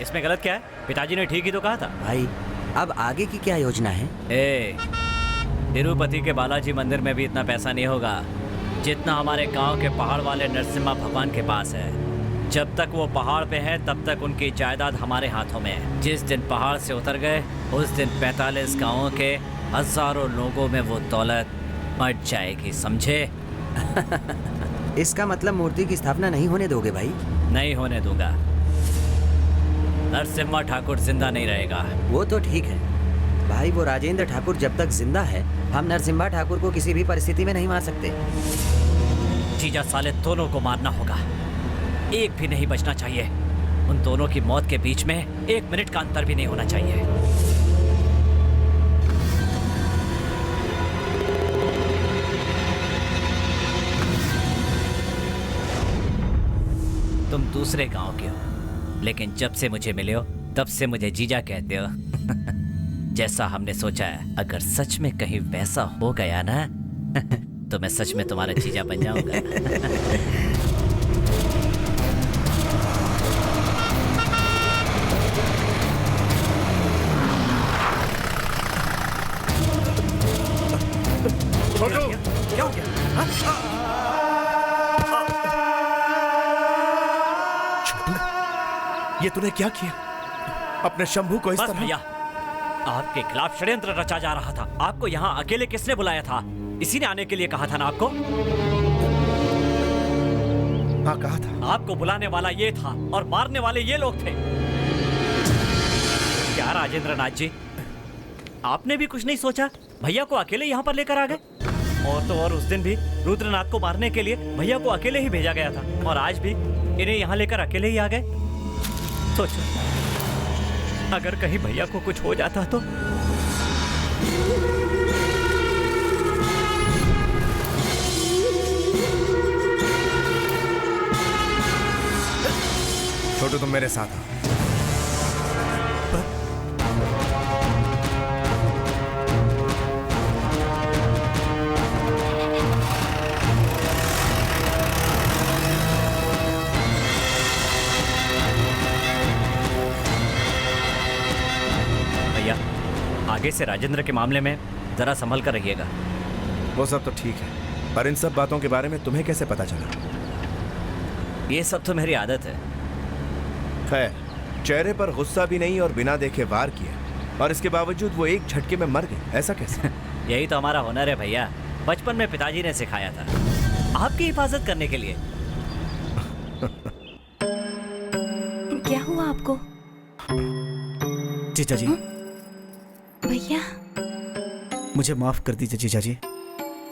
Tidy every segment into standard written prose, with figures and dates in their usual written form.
इसमें गलत क्या है? पिताजी ने ठीक ही तो कहा था। भाई अब आगे की क्या योजना है? तिरुपति के बालाजी मंदिर में भी इतना पैसा नहीं होगा जितना हमारे गांव के पहाड़ वाले नरसिम्हा भगवान के पास है। जब तक वो पहाड़ पे है तब तक उनकी जायदाद हमारे हाथों में है। जिस दिन पहाड़ से उतर गए उस दिन 45 गांवों के हजारों लोगों में वो दौलत मट जाएगी, समझे? इसका मतलब मूर्ति की स्थापना नहीं होने दोगे भाई? नहीं होने दूंगा। नरसिम्हा ठाकुर जिंदा नहीं रहेगा। वो तो ठीक है भाई, वो राजेंद्र ठाकुर जब तक जिंदा है हम नरसिम्हा ठाकुर को किसी भी परिस्थिति में नहीं मार सकते। जीजा साले दोनों को मारना होगा, एक भी नहीं बचना चाहिए। उन दोनों की मौत के बीच में 1 मिनट का अंतर भी नहीं होना चाहिए। तुम दूसरे गांव के हो, लेकिन जब से मुझे मिले हो तब से मुझे जीजा कहते हो। जैसा हमने सोचा है, अगर सच में कहीं वैसा हो गया ना तो मैं सच में तुम्हारा जीजा बन जाऊंगा। क्या हो गया? छोटू, ये तूने क्या किया? अपने शंभू को इस बस तरह? भैया, आपके खिलाफ षड्यंत्र रचा जा रहा था। आपको यहाँ अकेले किसने बुलाया था? इसी ने आने के लिए कहा था ना आपको? हाँ कहा था। आपको बुलाने वाला ये था और मारने वाले ये लोग थे। क्या राजेंद्र नाथ जी, आपने भी कुछ नहीं सोचा? भैया को अकेले यहाँ पर लेकर आ गए। और तो और उस दिन भी रुद्रनाथ को मारने के लिए भैया को अकेले ही भेजा गया था, और आज भी इन्हें यहाँ लेकर अकेले ही आ गए। सोचो, अगर कहीं भैया को कुछ हो जाता तो? छोटू तुम मेरे साथ आओ। आगे से राजेंद्र के मामले में जरा संभल कर रहिएगा। वो सब तो ठीक है, पर इन सब बातों के बारे में तुम्हें कैसे पता चला? ये सब तो मेरी आदत है। खैर, चेहरे पर गुस्सा भी नहीं और बिना देखे वार किया, और इसके बावजूद वो एक झटके में मर गए, ऐसा कैसे? यही तो हमारा हुनर है भैया, बचपन में पिताजी ने सिखाया था, आपकी हिफाजत करने के लिए। क्या हुआ आपको? जीजा जी, भैया मुझे माफ कर दीजिए जीजा जी।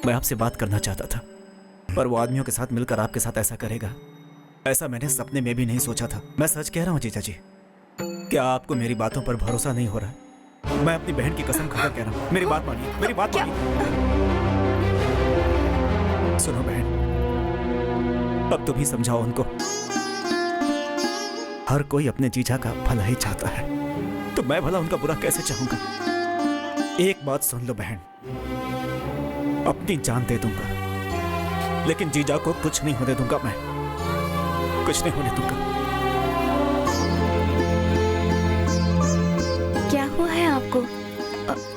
मैं आपसे बात करना चाहता था, पर वो आदमियों के साथ मिलकर आपके साथ ऐसा करेगा, ऐसा मैंने सपने में भी नहीं सोचा था। मैं सच कह रहा हूँ जीजा जी, क्या आपको मेरी बातों पर भरोसा नहीं हो रहा? मैं अपनी बहन की कसम खाकर कह रहा हूँ, मेरी बात मानिए, मेरी बात मानिए। सुनो बहन, अब तुम ही समझाओ उनको। हर कोई अपने जीजा का भला ही चाहता है, तो मैं भला उनका बुरा कैसे चाहूंगा? एक बात सुन लो बहन, अपनी जान दे दूंगा, लेकिन जीजा को कुछ नहीं होने दूंगा। मैं कुछ नहीं होने दूंगा। क्या हुआ है आपको?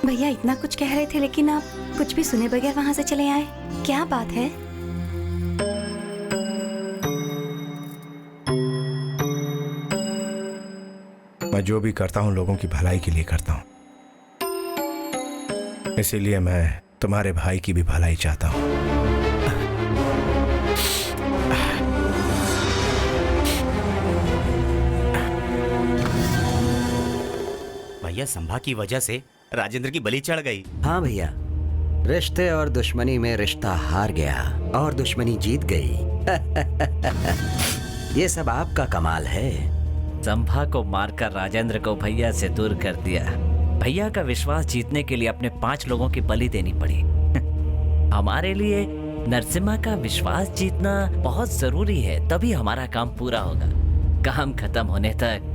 भैया इतना कुछ कह रहे थे, लेकिन आप कुछ भी सुने बगैर वहां से चले आए। क्या बात है? मैं जो भी करता हूँ लोगों की भलाई के लिए करता हूँ, इसीलिए मैं तुम्हारे भाई की भी भलाई चाहता हूँ। भैया, संभा की वजह से राजेंद्र की बलि चढ़ गई। हाँ भैया, रिश्ते और दुश्मनी में रिश्ता हार गया और दुश्मनी जीत गई। ये सब आपका कमाल है। संभा को मारकर राजेंद्र को भैया से दूर कर दिया। भैया का विश्वास जीतने के लिए अपने 5 लोगों की बलि देनी पड़ी। हमारे लिए नरसिम्हा का विश्वास जीतना बहुत जरूरी है, तभी हमारा काम पूरा होगा। काम खत्म होने तक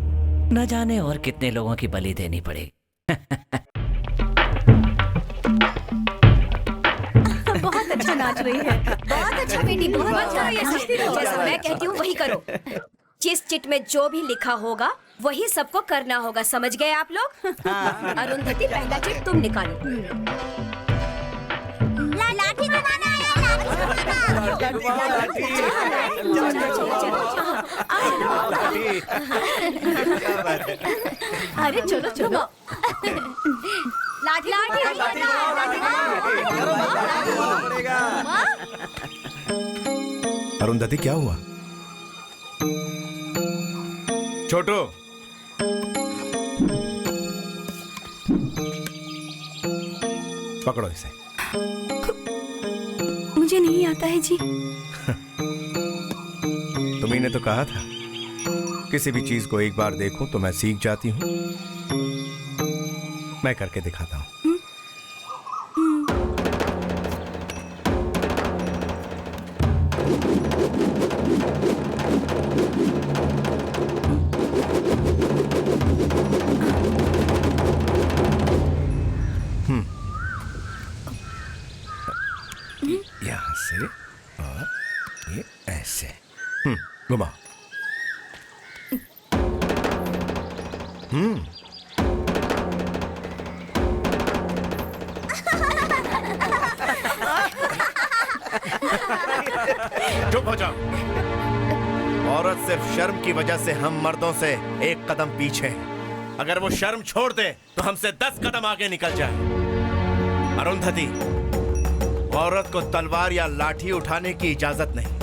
न जाने और कितने लोगों की बलि देनी पड़ेगी। बहुत अच्छा नाच रही है। बहुत अच्छा बेटी, बहुत अच्छा। जैसा मैं कहती हूँ वही करो। जिस चिट में जो भी लिखा होगा वही सबको करना होगा, समझ गए आप लोग? अरुंधति, पहला चिट तुम निकालो। लाठी घुमाना है, अरे चलो चलो। लाठी अरुंधति क्या हुआ? छोटू, पकड़ो इसे। मुझे नहीं आता है जी। तुम्ही ने तो कहा था किसी भी चीज को एक बार देखूं तो मैं सीख जाती हूं। मैं करके दिखाता हूं। यहां से और ये ऐसे। घुमा। चुप हो जाओ। औरत सिर्फ शर्म की वजह से हम मर्दों से एक कदम पीछे है। अगर वो शर्म छोड़ दे तो हमसे 10 कदम आगे निकल जाए। अरुंधति, औरत को तलवार या लाठी उठाने की इजाजत नहीं,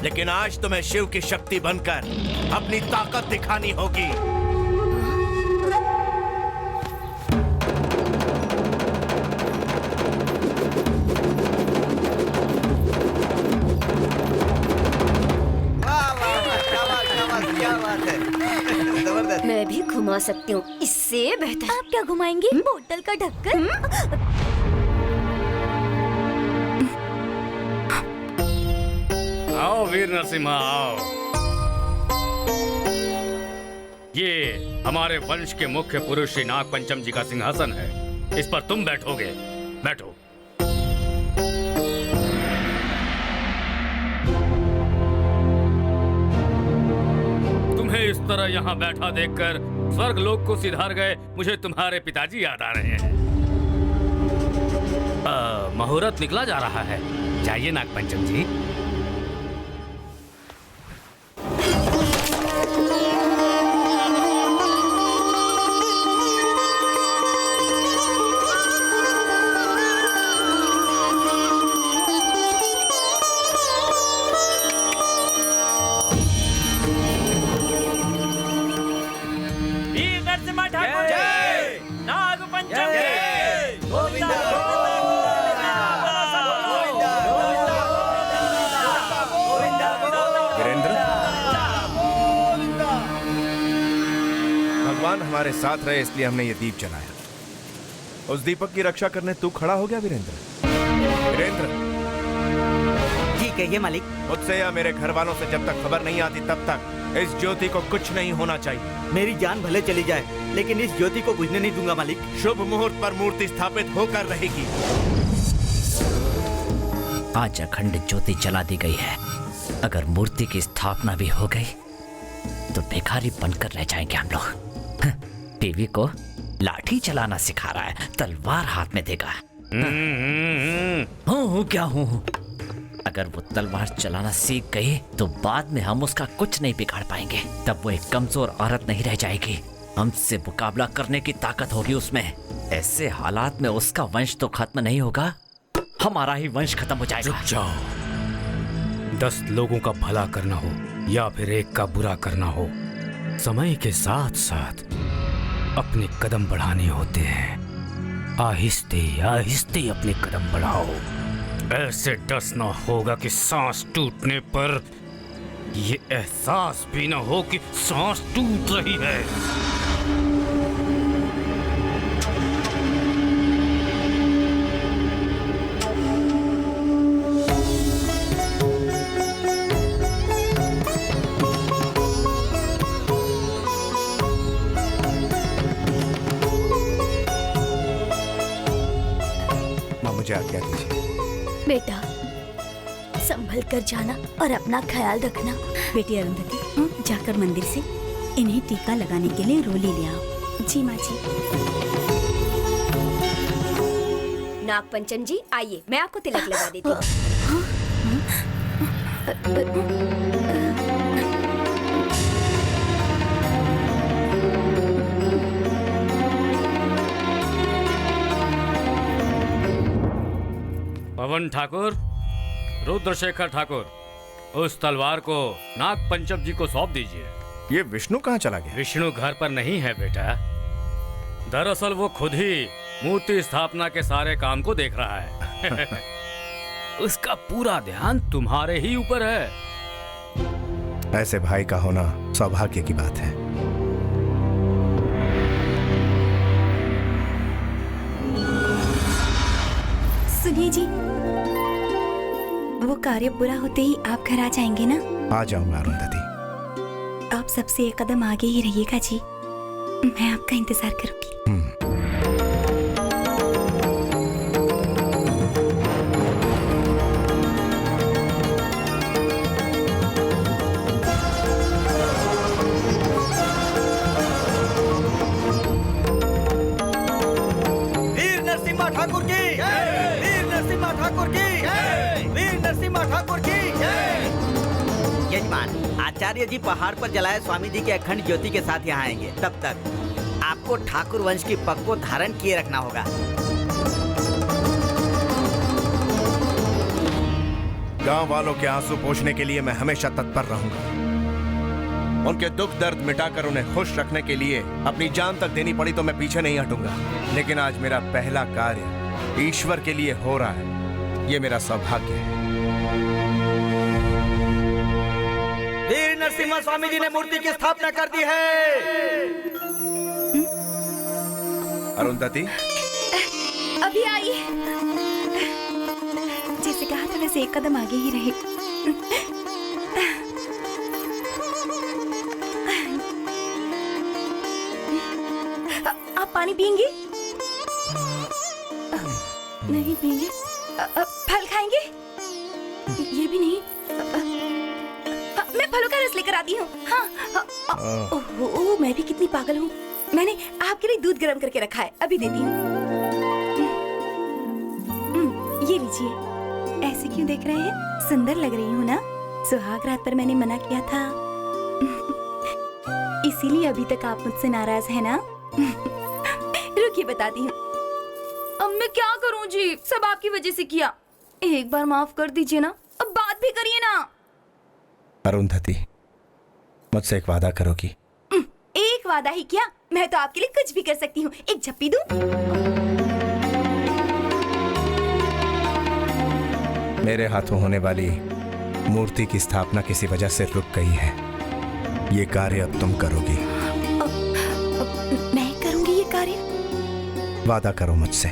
लेकिन आज तुम्हें शिव की शक्ति बनकर अपनी ताकत दिखानी होगी। मैं भी घुमा सकती हूँ, इससे बेहतर। आप क्या घुमाएंगी? बोतल का ढक्कन? आओ वीर नरसिम्हा, आओ। ये हमारे वंश के मुख्य पुरुष श्री नाग पंचम जी का सिंहासन है। इस पर तुम बैठोगे। बैठो। तुम्हें इस तरह यहाँ बैठा देखकर स्वर्ग लोक को सिधार गए मुझे तुम्हारे पिताजी याद आ रहे हैं। मुहूर्त निकला जा रहा है। जाइए नाग पंचम जी। हमारे साथ रहे इसलिए हमने ये दीप जलाया। उस दीपक की रक्षा करने तू खड़ा हो गया वीरेंद्र। वीरेंद्र जी कहिए मालिक। मुझसे या मेरे घर वालों से जब तक खबर नहीं आती तब तक इस ज्योति को कुछ नहीं होना चाहिए। मेरी जान भले चली जाए लेकिन इस ज्योति को बुझने नहीं दूंगा मालिक। शुभ मुहूर्त पर मूर्ति स्थापित होकर रहेगी। आज अखंड ज्योति जला दी गई है। अगर मूर्ति की स्थापना भी हो गई तो भिखारी बनकर रह जाएंगे हम लोग। टीवी को लाठी चलाना सिखा रहा है, तलवार हाथ में देगा। हूँ क्या हूँ? अगर वो तलवार चलाना सीख गई तो बाद में हम उसका कुछ नहीं बिगाड़ पाएंगे। तब वो एक कमजोर औरत नहीं रह जाएगी, हमसे मुकाबला करने की ताकत होगी उसमें। ऐसे हालात में उसका वंश तो खत्म नहीं होगा, हमारा ही वंश खत्म हो जाएगा। रुक जाओ। 10 लोगों का भला करना हो या फिर एक का बुरा करना हो, समय के साथ साथ अपने कदम बढ़ाने होते हैं। आहिस्ते आहिस्ते अपने कदम बढ़ाओ। ऐसे डसना होगा कि सांस टूटने पर ये एहसास भी ना हो कि सांस टूट रही है। मुझे आज्ञा दीजिए। बेटा संभल कर जाना और अपना ख्याल रखना। बेटी अरुंधति जाकर मंदिर से इन्हें टीका लगाने के लिए रोली ले आओ। जी माँ जी। नागपंचम जी आइए, मैं आपको तिलक लगा देती हूँ। पवन ठाकुर, रुद्रशेखर ठाकुर, उस तलवार को नाग पंचम जी को सौंप दीजिए। ये विष्णु कहाँ चला गया? विष्णु घर पर नहीं है बेटा। दरअसल वो खुद ही मूर्ति स्थापना के सारे काम को देख रहा है। उसका पूरा ध्यान तुम्हारे ही ऊपर है। ऐसे भाई का होना सौभाग्य की बात है। सुनिए जी, वो कार्य पूरा होते ही आप घर आ जाएंगे ना? आ जाऊंगा अरुंधति। आप सबसे एक कदम आगे ही रहिएगा जी, मैं आपका इंतजार करूंगी। वीर नरसिम्हा ठाकुर की, वीर नरसिम्हा ठाकुर की, वीर नरसिम्हा ठाकुर की। यजमान, आचार्य जी पहाड़ पर जलाए स्वामी जी के अखंड ज्योति के साथ यहाँ आएंगे। तब तक आपको ठाकुर वंश की पग को धारण किए रखना होगा। गांव वालों के आंसू पोंछने के लिए मैं हमेशा तत्पर रहूंगा। उनके दुख दर्द मिटाकर उन्हें खुश रखने के लिए अपनी जान तक देनी पड़ी तो मैं पीछे नहीं हटूंगा। लेकिन आज मेरा पहला कार्य ईश्वर के लिए हो रहा है, ये मेरा सौभाग्य है। वीर नरसिम्हा स्वामी जी ने मूर्ति की स्थापना कर दी है। अरुंधति, अभी आई। जैसे कहा था वैसे एक कदम आगे ही रहे। आप पानी पियेंगे? नहीं पियेंगे? फल खाएंगे? ये भी नहीं। मैं फलों का रस लेकर आती हूँ। हाँ। ओह, मैं भी कितनी पागल हूँ। मैंने आपके लिए दूध गर्म करके रखा है, अभी देती हूँ। ये लीजिए। ऐसे क्यों देख रहे हैं? सुंदर लग रही हूँ ना? सुहाग रात पर मैंने मना किया था, इसीलिए अभी तक आप मुझसे नाराज हैं ना? रुकिए बताती हूँ। अब मैं क्या करूँ जी, सब आपकी वजह से किया। एक बार माफ कर दीजिए ना, अब बात भी करिए ना। अरुंधति, मुझसे एक वादा करोगी? एक वादा ही क्या, मैं तो आपके लिए कुछ भी कर सकती हूँ। एक झप्पी दूं? मेरे हाथों होने वाली मूर्ति की स्थापना किसी वजह से रुक गई है। ये कार्य अब तुम करोगी। मैं करूंगी ये कार्य? वादा करो मुझसे।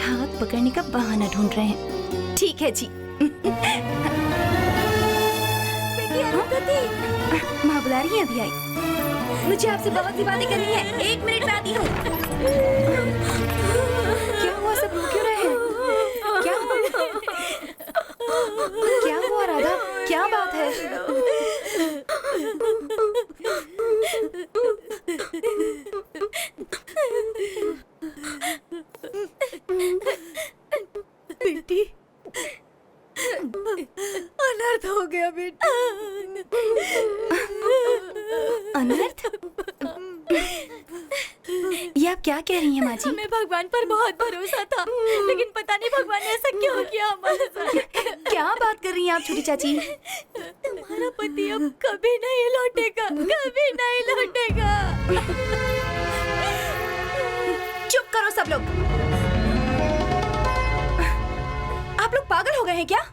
हाथ पकड़ने का बहाना ढूंढ रहे हैं। ठीक है जी। माँ बुला रही है, अभी आई। मुझे आपसे बहुत सी बातें करनी है, 1 मिनट में आती हूँ। क्या हुआ, सब रो क्यों रहे हैं? क्या हुआ राधा, क्या बात है? बेटी, अनर्थ हो गया बेटी। अनर्थ? ये आप क्या कह रही हैं माँ जी? हमें भगवान पर बहुत भरोसा था, लेकिन पता नहीं भगवान ने ऐसा क्यों किया हमारे साथ। क्या बात कर रही हैं आप छोटी चाची? तुम्हारा पति अब कभी नहीं लौटेगा, कभी नहीं लौटेगा। चुप करो सब लोग। आप लोग पागल हो गए हैं क्या?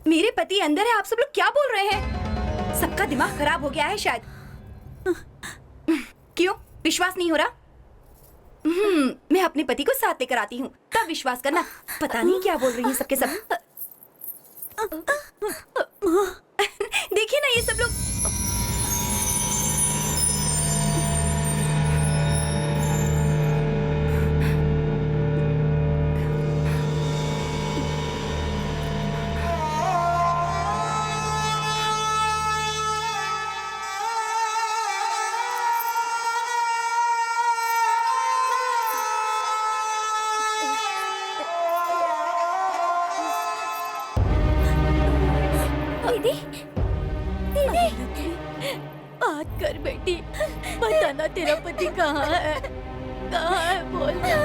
मेरे पति अंदर है, आप सब लोग क्या बोल रहे हैं? सबका दिमाग खराब हो गया है शायद। क्यों, विश्वास नहीं हो रहा? मैं अपने पति को साथ लेकर आती हूँ, तब विश्वास करना। पता नहीं क्या बोल रही हैं सबके सब। देखिए ना ये सब लोग। बात कर बेटी, बताना तेरा पति कहाँ है, कहाँ है बोलना।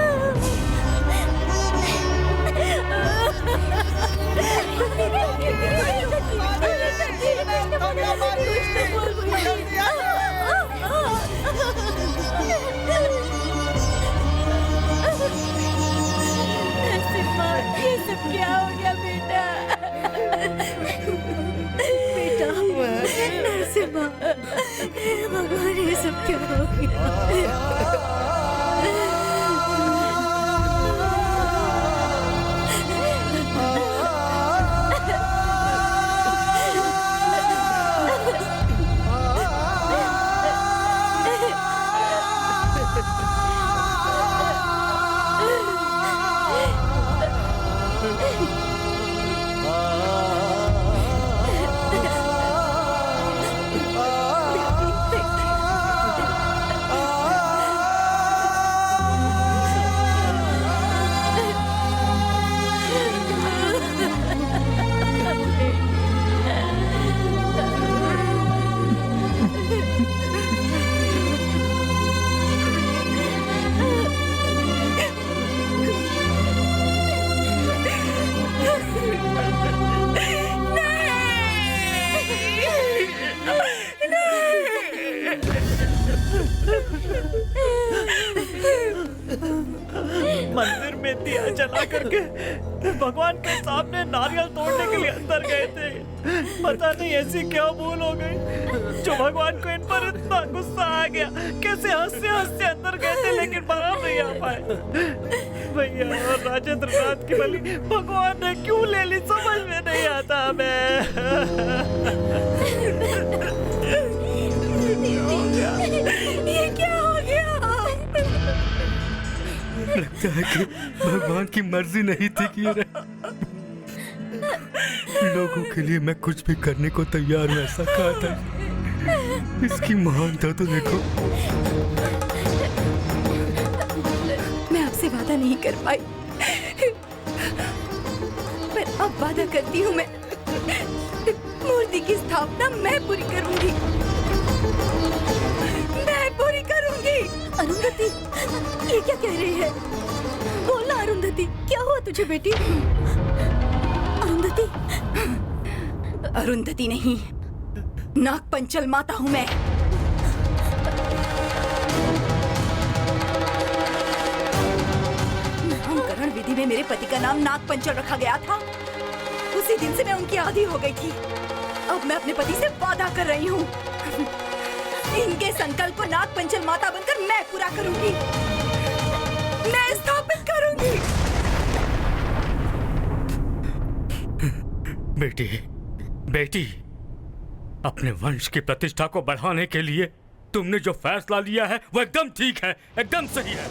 ये सब क्या हो गया बेटा? बेटा नरसिम्हा, भगवान ये सब क्या हो गया? मंदिर में दिया जला करके भगवान के सामने नारियल तोड़ने के लिए अंदर गए थे। पता नहीं ऐसी क्या भूल हो गई जो भगवान को इन पर इतना गुस्सा आ गया। कैसे हंसते हंसते अंदर गए थे लेकिन बाहर नहीं आ पाए। भैया और राजेंद्र नाथ की बलि भगवान ने क्यों ले ली समझ में नहीं आता हमें। ये क्या हो गया? लगता है कि भगवान की मर्जी नहीं थी कि ये लोगों के लिए मैं कुछ भी करने को तैयार हूं, ऐसा कहा था। इसकी महानता तो देखो। मैं आपसे वादा नहीं कर पाई, पर अब वादा करती हूँ, मैं मूर्ति की स्थापना मैं पूरी करूंगी, मैं पूरी करूंगी। अरुंधति, ये क्या कह रही है? बोलना अरुंधति, क्या हुआ तुझे बेटी? अरुंधति, अरुंधति नहीं, नागपंचल माता हूँ मैं। नामकरण विधि में मेरे पति का नाम नागपंचल रखा गया था। उसी दिन से मैं उनकी आदी हो गई थी। अब मैं अपने पति से वादा कर रही हूँ, इनके संकल्प को नागपंचल माता बनकर मैं पूरा करूंगी, मैं स्थापित करूंगी। बेटी, बेटी, अपने वंश की प्रतिष्ठा को बढ़ाने के लिए तुमने जो फैसला लिया है वो एकदम ठीक है, एकदम सही है।